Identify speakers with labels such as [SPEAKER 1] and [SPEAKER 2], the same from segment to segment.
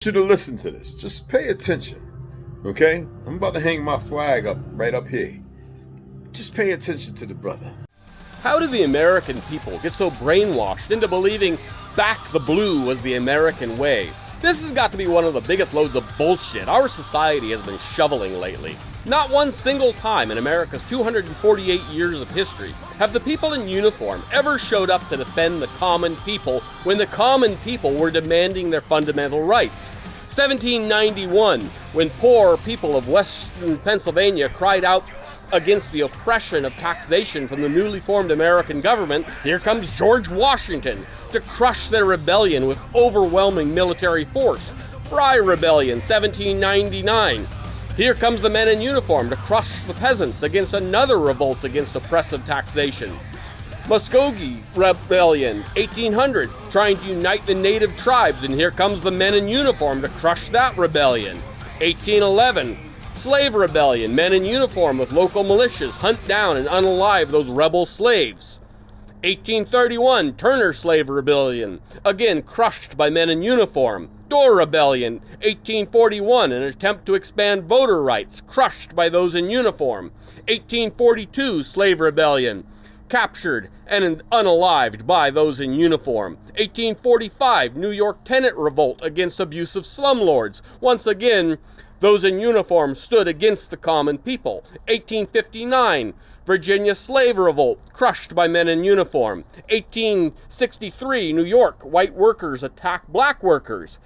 [SPEAKER 1] You to listen to this. Just pay attention. Okay? I'm about to hang my flag up right up here. Just pay attention to the brother.
[SPEAKER 2] How did the American people get so brainwashed into believing back the blue was the American way? This has got to be one of the biggest loads of bullshit our society has been shoveling lately. Not one single time in America's 248 years of history have the people in uniform ever showed up to defend the common people when the common people were demanding their fundamental rights. 1791, when poor people of western Pennsylvania cried out against the oppression of taxation from the newly formed American government, here comes George Washington to crush their rebellion with overwhelming military force. Fry Rebellion, 1799. Here comes the men in uniform to crush the peasants against another revolt against oppressive taxation. Muskogee Rebellion, 1800, trying to unite the native tribes, and here comes the men in uniform to crush that rebellion. 1811, Slave Rebellion, men in uniform with local militias hunt down and unalive those rebel slaves. 1831, Turner Slave Rebellion, again crushed by men in uniform. Dorr Rebellion, 1841, an attempt to expand voter rights, crushed by those in uniform. 1842, Slave Rebellion, captured and unalived by those in uniform. 1845, New York Tenant Revolt against abusive slumlords. Once again, those in uniform stood against the common people. 1859, Virginia Slave Revolt, crushed by men in uniform. 1863, New York, white workers attack black workers.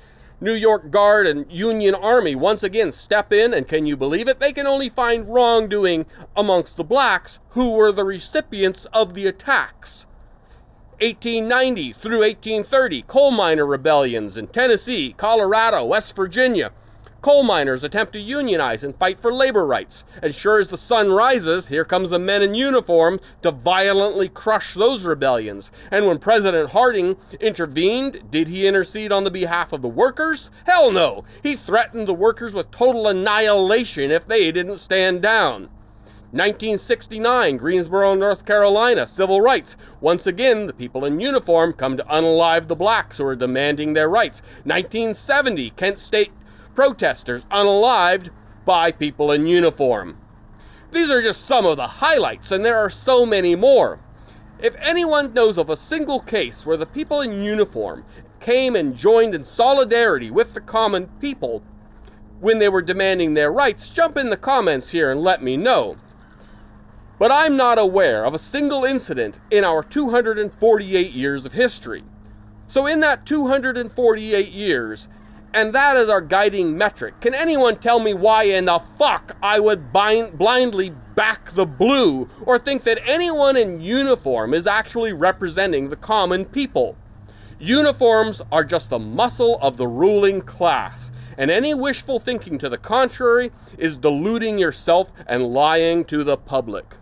[SPEAKER 2] New York Guard and Union Army once again step in, and can you believe it? They can only find wrongdoing amongst the blacks who were the recipients of the attacks. 1890 through 1830, coal miner rebellions in Tennessee, Colorado, West Virginia. Coal miners attempt to unionize and fight for labor rights. And sure as the sun rises, here comes the men in uniform to violently crush those rebellions. And when President Harding intervened, did he intercede on the behalf of the workers? Hell no! He threatened the workers with total annihilation if they didn't stand down. 1969, Greensboro, North Carolina, civil rights. Once again, the people in uniform come to unalive the blacks who are demanding their rights. 1970, Kent State protesters unalived by people in uniform. These are just some of the highlights, and there are so many more. If anyone knows of a single case where the people in uniform came and joined in solidarity with the common people when they were demanding their rights, jump in the comments here and let me know. But I'm not aware of a single incident in our 248 years of history. So in that 248 years, and that is our guiding metric, can anyone tell me why in the fuck I would blindly back the blue or think that anyone in uniform is actually representing the common people? Uniforms are just the muscle of the ruling class, and any wishful thinking to the contrary is deluding yourself and lying to the public.